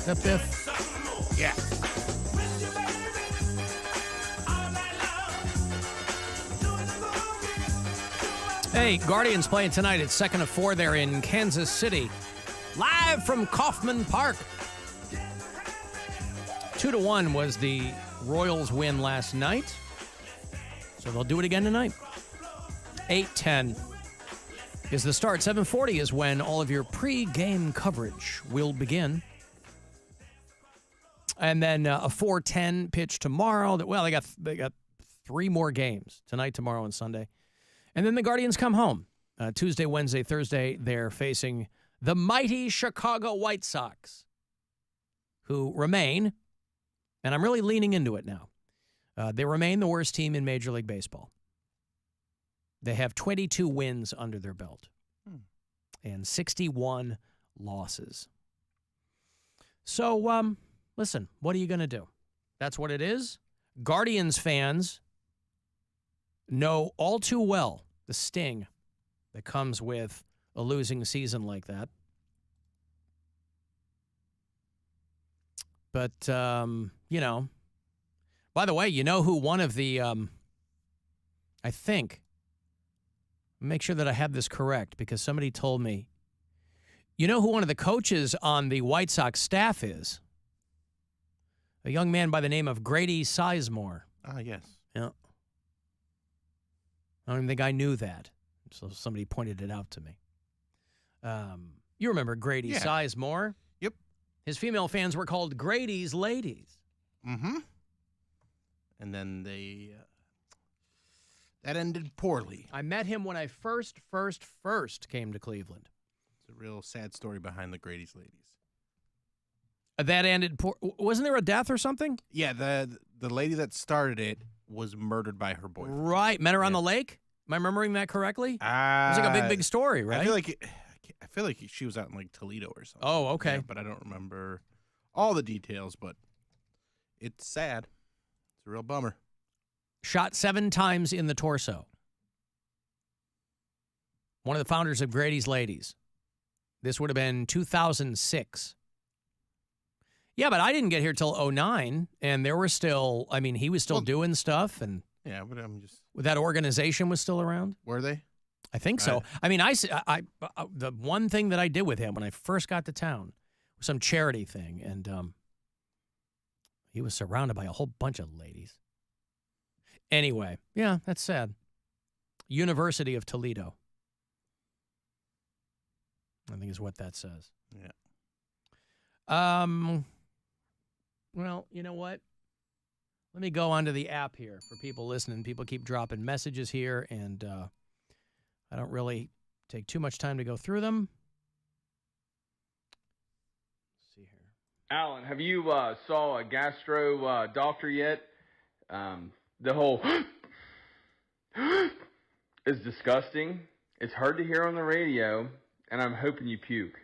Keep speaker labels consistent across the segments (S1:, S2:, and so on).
S1: that Biff?
S2: Yeah.
S1: Hey, Guardians playing tonight at 2nd of 4 there in Kansas City. Live from Kaufman Park. 2-1 was the Royals win last night. So they'll do it again tonight. 8:10 is the start. 7:40 is when all of your pre-game coverage will begin. And then a 4:10 pitch tomorrow. Well, they got 3 more games tonight, tomorrow, and Sunday. And then the Guardians come home. Tuesday, Wednesday, Thursday, they're facing the mighty Chicago White Sox, who remain, and I'm really leaning into it now, they remain the worst team in Major League Baseball. They have 22 wins under their belt and 61 losses. So, listen, what are you going to do? That's what it is. Guardians fans know all too well the sting that comes with a losing season like that. But, you know, by the way, you know who one of the, I think, make sure that I have this correct because somebody told me, you know who one of the coaches on the White Sox staff is? A young man by the name of Grady Sizemore.
S2: Ah, yes.
S1: Yeah. I don't even think I knew that. So somebody pointed it out to me. You remember Grady Sizemore?
S2: Yep.
S1: His female fans were called Grady's Ladies.
S2: Mm-hmm. And then that ended poorly.
S1: I met him when I first came to Cleveland.
S2: It's a real sad story behind the Grady's Ladies.
S1: That ended poor. Wasn't there a death or something?
S2: Yeah, the lady that started it was murdered by her boyfriend.
S1: Right. Met her on the lake? Am I remembering that correctly? It was like a big story, right?
S2: I feel like she was out in like Toledo or something.
S1: Oh, okay.
S2: Yeah, but I don't remember all the details, but it's sad. It's a real bummer.
S1: Shot 7 times in the torso. One of the founders of Grady's Ladies. This would have been 2006. Yeah, but I didn't get here till 2009, and there were still, I mean, he was still doing stuff, and
S2: yeah, but I'm just...
S1: that organization was still around.
S2: Were they?
S1: I think so. I mean, the one thing that I did with him when I first got to town was some charity thing, and he was surrounded by a whole bunch of ladies. Anyway, yeah, that's sad. University of Toledo, I think is what that says.
S2: Yeah.
S1: Well, you know what? Let me go onto the app here for people listening. People keep dropping messages here, and I don't really take too much time to go through them. Let's see here.
S3: Alan, have you saw a gastro doctor yet? The whole is disgusting. It's hard to hear on the radio, and I'm hoping you puke.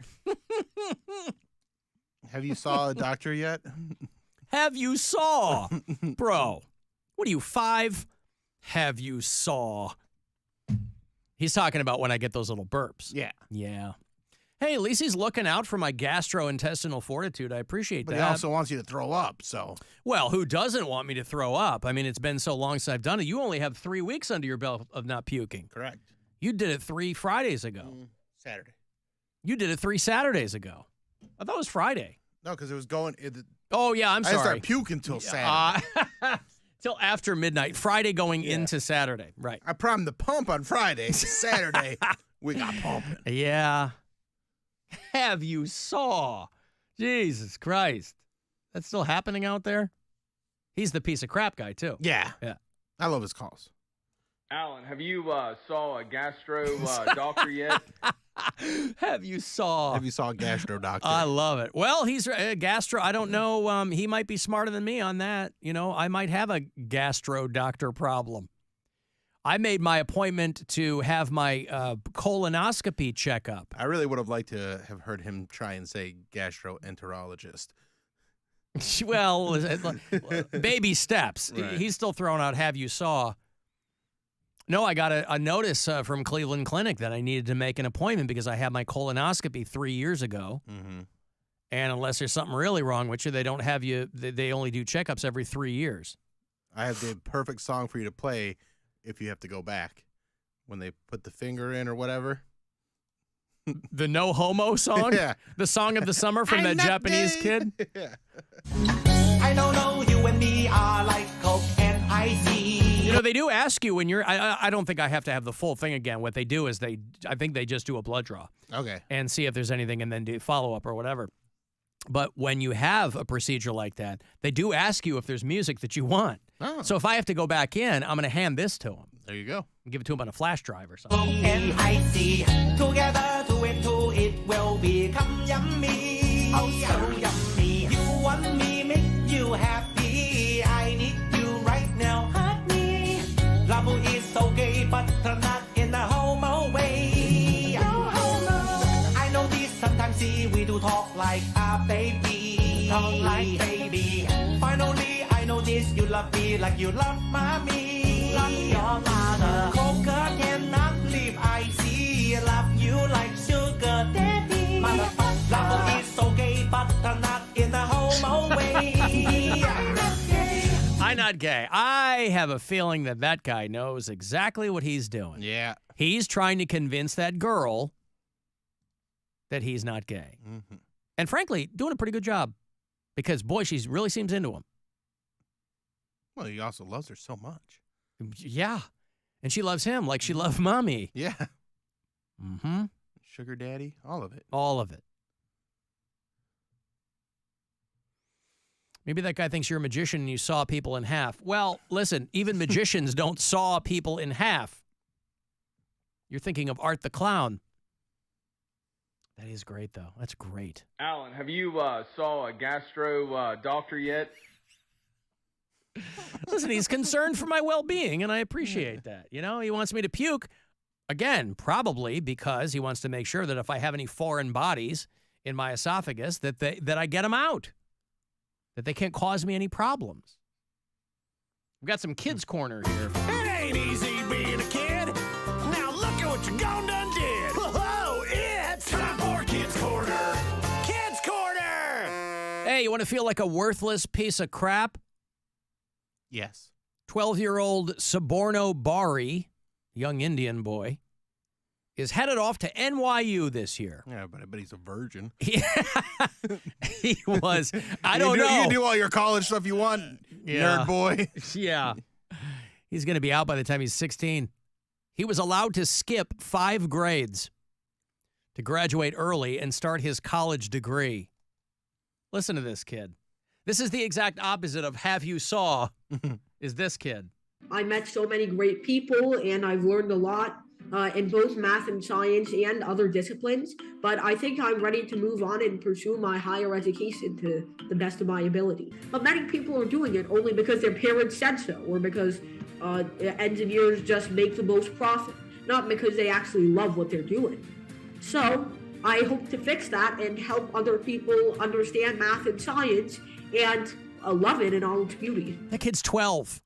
S2: Have you saw a doctor yet?
S1: Have you saw? Bro, what are you, 5? Have you saw? He's talking about when I get those little burps.
S2: Yeah.
S1: Yeah. Hey, at least he's looking out for my gastrointestinal fortitude. I appreciate that.
S2: But he also wants you to throw up, so.
S1: Well, who doesn't want me to throw up? I mean, it's been so long since I've done it. You only have 3 weeks under your belt of not puking.
S2: Correct.
S1: You did it 3 Fridays ago.
S2: Saturday.
S1: You did it 3 Saturdays ago. I thought it was Friday.
S2: No, because it was going.
S1: Oh, yeah, I'm sorry.
S2: I didn't start puking until Saturday.
S1: Till after midnight. Friday going into Saturday. Right.
S2: I primed the pump on Friday. Saturday, we got pumping.
S1: Yeah. Have you saw? Jesus Christ. That's still happening out there? He's the piece of crap guy, too.
S2: Yeah.
S1: Yeah.
S2: I love his calls.
S3: Alan, have you saw a gastro doctor yet?
S1: Have you saw
S2: a gastro doctor?
S1: I love it. Well, he's gastro. I don't know. He might be smarter than me on that. You know, I might have a gastro doctor problem. I made my appointment to have my colonoscopy checkup.
S2: I really would have liked to have heard him try and say gastroenterologist.
S1: Well, baby steps.
S2: Right.
S1: He's still throwing out have you saw. No, I got a notice from Cleveland Clinic that I needed to make an appointment because I had my colonoscopy 3 years ago.
S2: Mm-hmm.
S1: And unless there's something really wrong with you, they don't have you. They only do checkups every 3 years.
S2: I have the perfect song for you to play if you have to go back. When they put the finger in or whatever.
S1: The No Homo song?
S2: Yeah.
S1: The song of the summer from that Japanese kid?
S2: Yeah.
S4: I don't know, you and me are like Coke and icy.
S1: You know, they do ask you when you're, I don't think I have to have the full thing again. What they do is I think they just do a blood draw.
S2: Okay.
S1: And see if there's anything and then do follow-up or whatever. But when you have a procedure like that, they do ask you if there's music that you want.
S2: Oh.
S1: So if I have to go back in, I'm going to hand this to them.
S2: There you go.
S1: Give it to him on a flash drive or something.
S4: And icy. Together, two and two, it will become yummy. Oh, so yummy. You want me, make you happy. I need you right now, hurt me. Love is okay, but not in a homo way. No homo. I know this sometimes, see, we do talk like a baby. Talk like baby. Finally, I know this, you love me like you love mommy. Love your mother. Coca cannot live, I see. Love you like sugar daddy. Motherfucker. Love is okay, but not in a homo way.
S1: I'm not gay. I have a feeling that guy knows exactly what he's doing.
S2: Yeah.
S1: He's trying to convince that girl that he's not gay.
S2: Mm-hmm.
S1: And frankly, doing a pretty good job. Because, boy, she really seems into him.
S2: Well, he also loves her so much.
S1: Yeah. And she loves him like she loved mommy.
S2: Yeah.
S1: Mm-hmm.
S2: Sugar daddy, all of it.
S1: All of it. Maybe that guy thinks you're a magician and you saw people in half. Well, listen, even magicians don't saw people in half. You're thinking of Art the Clown. That is great, though. That's great.
S3: Alan, have you saw a gastro doctor yet?
S1: Listen, he's concerned for my well-being, and I appreciate that. You know, he wants me to puke. Again, probably because he wants to make sure that if I have any foreign bodies in my esophagus, that I get them out, that they can't cause me any problems. We've got some kids' corner here.
S5: It ain't easy being a kid. Now look at what you gone done did. Whoa, it's time for Kids Corner. Kids Corner.
S1: Hey, you want to feel like a worthless piece of crap?
S2: Yes.
S1: 12-year-old Suborno Bari, young Indian boy, is headed off to NYU this year.
S2: Yeah, but I bet he's a virgin.
S1: Yeah, he was. I don't know.
S2: You can do all your college stuff you want, nerd boy.
S1: Yeah. He's going to be out by the time he's 16. He was allowed to skip 5 grades to graduate early and start his college degree. Listen to this kid. This is the exact opposite of have you saw, is this kid.
S6: I met so many great people and I've learned a lot in both math and science and other disciplines, but I think I'm ready to move on and pursue my higher education to the best of my ability. But many people are doing it only because their parents said so, or because engineers just make the most profit, not because they actually love what they're doing. So I hope to fix that and help other people understand math and science and love it in all its beauty.
S1: That kid's 12.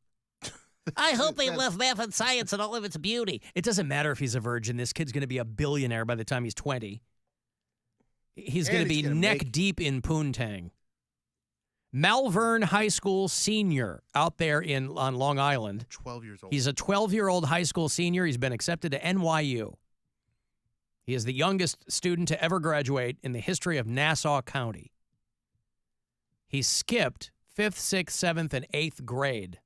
S1: I hope they love math and science and all of its beauty. It doesn't matter if he's a virgin. This kid's going to be a billionaire by the time he's 20. He's going to be neck deep in poontang. Malvern High School senior out there on Long Island.
S2: 12 years old.
S1: He's a 12-year-old high school senior. He's been accepted to NYU. He is the youngest student to ever graduate in the history of Nassau County. He skipped 5th, 6th, 7th, and 8th grade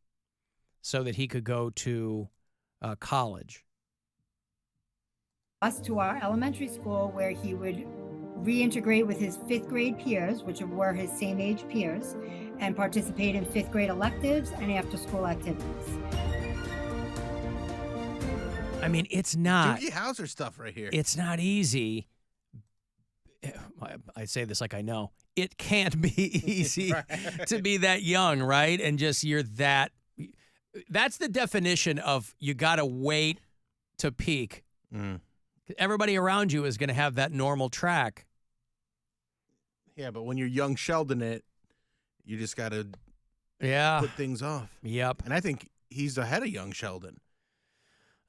S1: so that he could go to college.
S7: Us to our elementary school where he would reintegrate with his 5th grade peers, which were his same age peers, and participate in 5th grade electives and after school activities.
S1: I mean, it's not.
S2: Doogie Howser stuff right here.
S1: It's not easy. I say this like I know. It can't be easy to be that young, right? And just that's the definition of you got to wait to peak.
S2: Mm.
S1: Everybody around you is going to have that normal track.
S2: Yeah, but when you're young Sheldon you just got to put things off.
S1: Yep.
S2: And I think he's ahead of young Sheldon.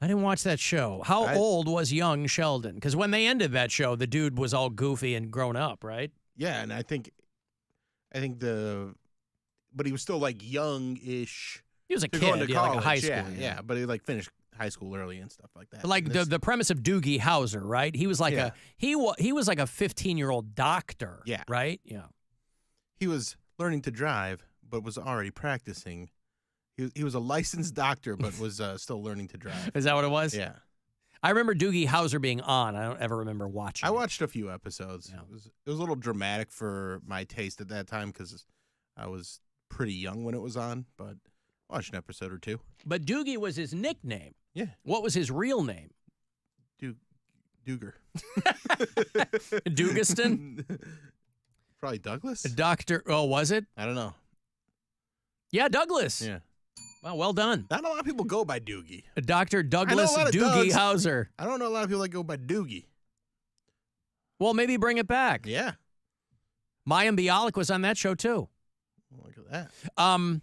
S1: I didn't watch that show. How old was young Sheldon? Because when they ended that show, the dude was all goofy and grown up, right?
S2: Yeah, and I think but he was still like young-ish.
S1: He was a
S2: to go
S1: kid,
S2: into
S1: like a
S2: college.
S1: high school.
S2: Yeah, but he like finished high school early and stuff like that.
S1: Like
S2: And
S1: the premise of Doogie Howser, right? He was like
S2: Yeah.
S1: he was like a 15-year-old doctor.
S2: Yeah.
S1: Right? Yeah.
S2: he was learning to drive, but was already practicing. He was a licensed doctor, but was still learning to drive.
S1: Is that what it was?
S2: Yeah.
S1: I remember Doogie Howser being on. I don't ever remember watching.
S2: I
S1: it.
S2: watched a few episodes.
S1: Yeah.
S2: It was a little dramatic for my taste at that time because I was pretty young when it was on, but I watched an episode or two.
S1: But Doogie was his nickname.
S2: Yeah.
S1: What was his real name?
S2: Dooger.
S1: Dougaston?
S2: Probably Douglas?
S1: Doctor. Oh, was it?
S2: I don't know.
S1: Yeah, Douglas.
S2: Yeah.
S1: Well done.
S2: Not a lot of people go by Doogie.
S1: Dr. Douglas
S2: a lot of
S1: Doogie
S2: Dougs.
S1: Howser.
S2: I don't know a lot of people that go by Doogie.
S1: Well, maybe bring it back.
S2: Yeah.
S1: Mayim Bialik was on that show too.
S2: Look at that.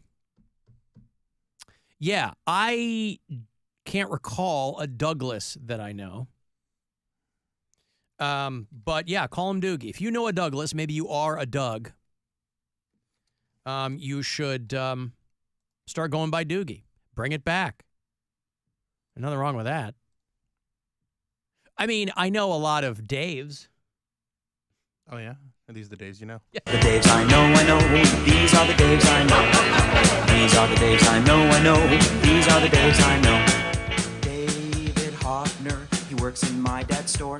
S1: Yeah, I can't recall a Douglas that I know. But yeah, call him Doogie. If you know a Douglas, maybe you are a Doug. You should start going by Doogie. Bring it back. Nothing wrong with that. I mean, I know a lot of Daves.
S2: Oh, yeah? Are these the days you know?
S1: Yeah.
S4: The Daves I know, these are the Daves I know. These are the Daves I know, these are the Daves I know. David Hoffner, he works in my dad's store.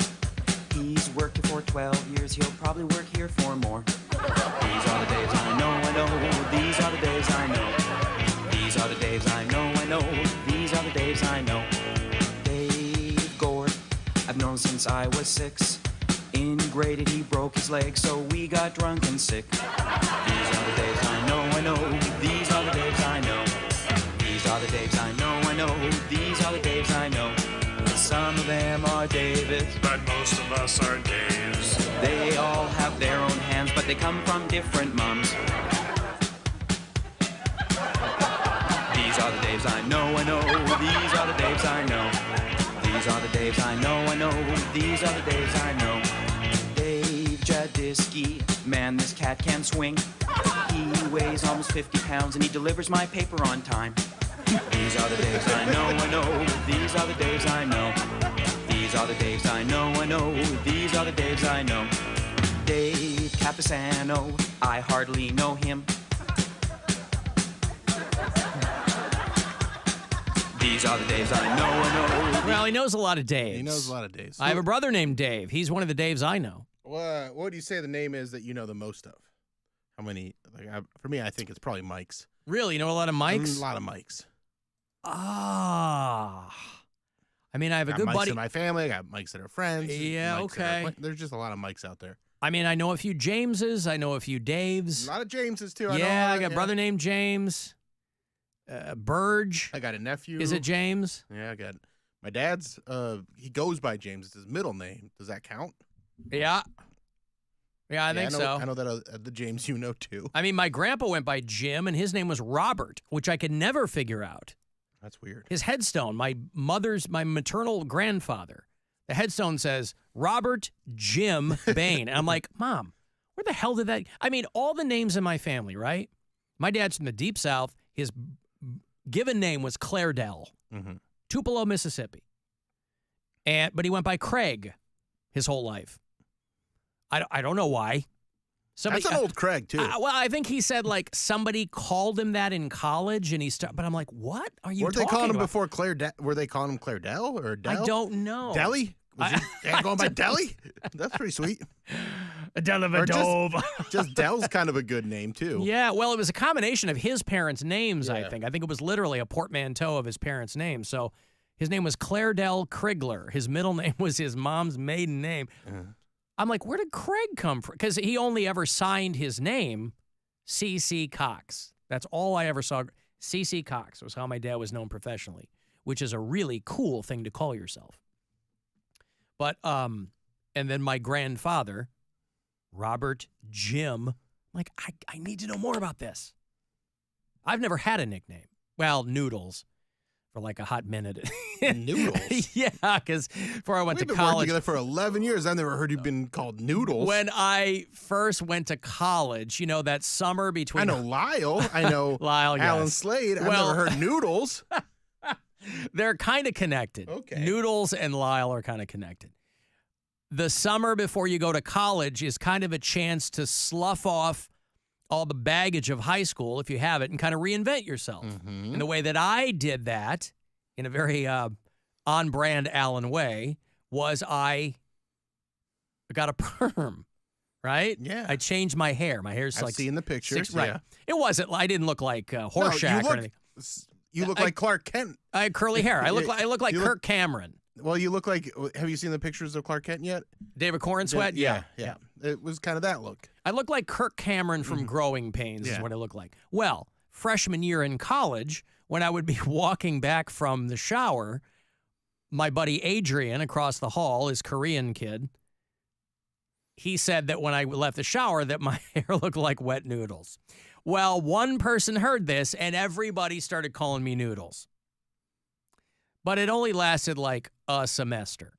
S4: He's worked here for 12 years, he'll probably work here for more. These are the Daves I know, these are the Daves I know. These are the Daves I know, these are the Daves I know. Dave Gord, I've known since I was 6. In grade 8 he broke his leg, so we got drunk and sick. These are the Daves I know, these are the Daves I know. These are the Daves I know, these are the Daves I know. Some of them are Davids,
S5: But most of us are Daves.
S4: they all have their own hands, but they come from different moms. These are the Daves I know, these are the Daves I know. These are the Daves I know, these are the Daves I know. Dave Jadisky, man, this cat can swing. He weighs almost 50 pounds and he delivers my paper on time. These are the Daves I know, these are the Daves I know. These are the Daves I know, these are the Daves I know. Dave Capisano, I hardly know him. These are the Daves I know.
S1: Well, he knows a lot of Daves.
S2: He knows a lot of Daves.
S1: I have a brother named Dave. He's one of the Daves I know.
S2: What would you say the name is that you know the most of? How many? For me, I think it's probably Mike's.
S1: Really? You know a lot of Mikes?
S2: A lot of Mike's.
S1: Ah. I mean, I have a
S2: Got
S1: good
S2: Mike's
S1: buddy.
S2: in my family. I got Mike's that are friends.
S1: Yeah,
S2: Mike's that are
S1: okay.
S2: There's just a lot of Mike's out there.
S1: I mean, I know a few Jameses. I know a few Daves.
S2: A lot of Jameses, too.
S1: Yeah, I got a brother named James. Burge.
S2: I got a nephew.
S1: Is it James?
S2: Yeah, I got my dad's. He goes by James. It's his middle name. Does that count?
S1: Yeah. Yeah, I think so.
S2: I know that the James you know, too.
S1: I mean, my grandpa went by Jim, and his name was Robert, which I could never figure out.
S2: That's weird.
S1: His headstone, my maternal grandfather, the headstone says, Robert Jim Bain. And I'm like, Mom, where the hell did that? I mean, all the names in my family, right? My dad's from the Deep South. His given name was Claredell, Tupelo, Mississippi. But he went by Craig his whole life. I don't know why.
S2: That's an old Craig, too.
S1: Well, I think he said, like, somebody called him that in college, and but I'm like, what are you talking about?
S2: Were they calling him before Were they calling him Claredell or Dell?
S1: I don't know.
S2: Deli? Was he going by Deli? That's pretty sweet.
S1: A Delavadove.
S2: Just Dell's kind of a good name, too.
S1: Yeah, well, it was a combination of his parents' names, I think. I think it was literally a portmanteau of his parents' names. So his name was Claredell Krigler. His middle name was his mom's maiden name. I'm like, where did Craig come from? Because he only ever signed his name C.C. Cox. That's all I ever saw. C.C. Cox was how my dad was known professionally, which is a really cool thing to call yourself. But, and then my grandfather, Robert Jim, I'm like, I need to know more about this. I've never had a nickname. Well, Noodles for like a hot minute.
S2: Noodles?
S1: Yeah, because before I went
S2: We've
S1: to
S2: been working
S1: college.
S2: together for 11 years. I've never heard you've been called Noodles.
S1: When I first went to college, that summer between.
S2: I know Lyle. I know
S1: Lyle,
S2: Alan
S1: yes.
S2: Slade. I've
S1: Well-
S2: never heard Noodles.
S1: They're kind of connected.
S2: Okay.
S1: Noodles and Lyle are kind of connected. The summer before you go to college is kind of a chance to slough off all the baggage of high school, if you have it, and kind of reinvent yourself.
S2: Mm-hmm.
S1: And the way that I did that, in a very on-brand Alan way, was I got a perm, right?
S2: Yeah.
S1: I changed my hair. My hair's
S2: I've
S1: like
S2: seen the pictures.
S1: right.
S2: Yeah.
S1: It wasn't. I didn't look like
S2: No,
S1: Horseshack or anything.
S2: you look
S1: I-
S2: like Clark Kent.
S1: I had curly hair. I look like
S2: You
S1: Kirk Cameron.
S2: Well, you look like. Have you seen the pictures of Clark Kent yet?
S1: David Corn Sweat?
S2: Yeah. It was kind of that look.
S1: I look like Kirk Cameron from Growing Pains is
S2: Yeah.
S1: what I look like. Well, freshman year in college, when I would be walking back from the shower, my buddy Adrian across the hall, his Korean kid, he said that when I left the shower that my hair looked like wet noodles. Well, one person heard this and everybody started calling me Noodles. But it only lasted like a semester.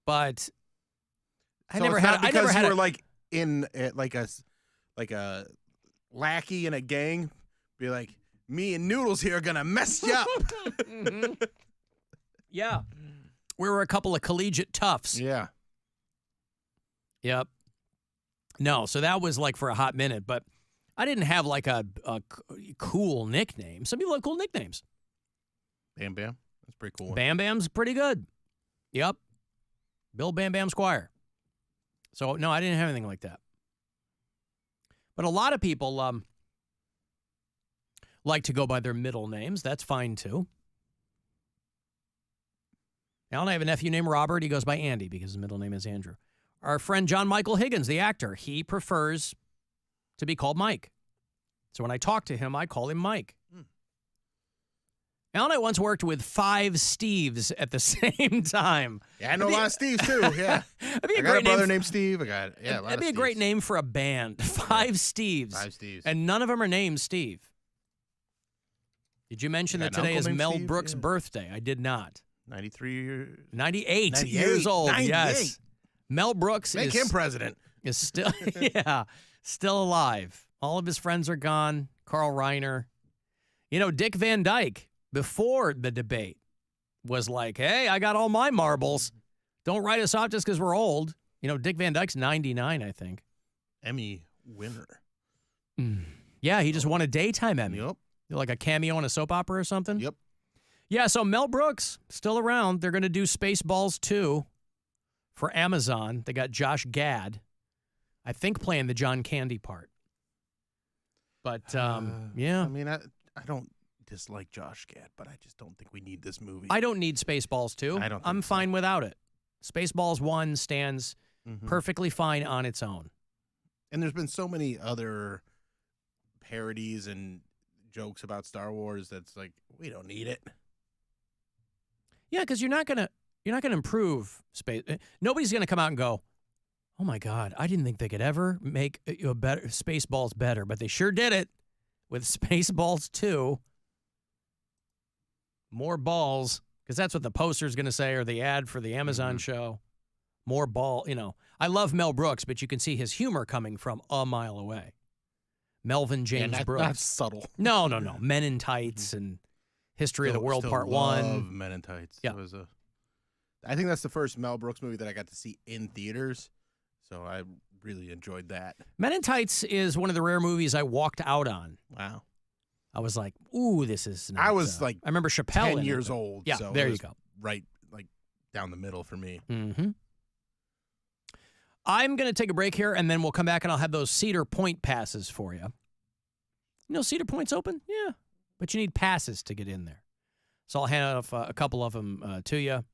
S1: But I
S2: So
S1: never
S2: it's
S1: had.
S2: not
S1: I never
S2: because
S1: had.
S2: you
S1: a-
S2: were like in like a lackey in a gang. Be like, me and Noodles here are gonna mess you up.
S1: Yeah. We were a couple of collegiate toughs.
S2: Yeah.
S1: Yep. No, so that was like for a hot minute, but I didn't have like a cool nickname. Some people have cool nicknames.
S2: Bam Bam. That's pretty cool.
S1: Bam Bam's pretty good. Yep. Bill Bam Bam Squire. So, no, I didn't have anything like that. But a lot of people like to go by their middle names. That's fine, too. Alan, I have a nephew named Robert. He goes by Andy because his middle name is Andrew. Our friend John Michael Higgins, the actor, he prefers to be called Mike. So when I talk to him, I call him Mike. Alan, I once worked with 5 Steves at the same time.
S2: Yeah, I know a lot of Steves too. Yeah.
S1: That'd be
S2: I
S1: a
S2: got a
S1: great
S2: brother
S1: name.
S2: named Steve. I got a lot
S1: That'd
S2: of
S1: be a great
S2: Steves.
S1: name for a band. 5 Steves.
S2: 5 Steves.
S1: And none of them are named Steve. Did you mention
S2: You
S1: that
S2: got an
S1: today
S2: uncle
S1: is
S2: named
S1: Mel
S2: Steve?
S1: Brooks'
S2: Yeah.
S1: birthday? I did not.
S2: 93 years.
S1: 98
S2: 98.
S1: years old.
S2: 98.
S1: Yes. Mel Brooks
S2: Make him president.
S1: is still still alive. All of his friends are gone. Carl Reiner. Dick Van Dyke, before the debate, was like, hey, I got all my marbles. Don't write us off just because we're old. Dick Van Dyke's 99, I think.
S2: Emmy winner.
S1: Yeah, he just won a daytime Emmy.
S2: Yep.
S1: Like a cameo in a soap opera or something?
S2: Yep.
S1: Yeah, so Mel Brooks, still around. They're going to do Spaceballs 2 for Amazon. They got Josh Gad, I think, playing the John Candy part. But, yeah.
S2: I mean, I don't dislike Josh Gad, but I just don't think we need this movie.
S1: I don't need Spaceballs 2.
S2: I don't think
S1: I'm
S2: so.
S1: fine without it. Spaceballs 1 stands
S2: Mhm.
S1: perfectly fine on its own.
S2: And there's been so many other parodies and jokes about Star Wars that's like, we don't need it.
S1: Yeah, because you're not gonna improve space. Nobody's gonna come out and go, "Oh my God, I didn't think they could ever make a better Spaceballs better," but they sure did it with Spaceballs 2. More balls, because that's what the poster's gonna say, or the ad for the Amazon show. More ball, I love Mel Brooks, but you can see his humor coming from a mile away. Melvin James Brooks.
S2: Not subtle.
S1: No. Men in Tights and History of the World
S2: Still
S1: Part
S2: love
S1: 1.
S2: Men in Tights.
S1: Yeah.
S2: I think that's the first Mel Brooks movie that I got to see in theaters, so I really enjoyed that.
S1: Men in Tights is one of the rare movies I walked out on.
S2: Wow.
S1: I was like, ooh, this is not,
S2: I was like
S1: I remember Chappelle
S2: 10
S1: in it,
S2: years
S1: but-
S2: old.
S1: Yeah,
S2: so
S1: there
S2: it
S1: you
S2: was
S1: go.
S2: Right, like down the middle for me.
S1: Mm-hmm. I'm going to take a break here, and then we'll come back, and I'll have those Cedar Point passes for you. Cedar Point's open? Yeah. But you need passes to get in there. So I'll hand off a couple of them to you.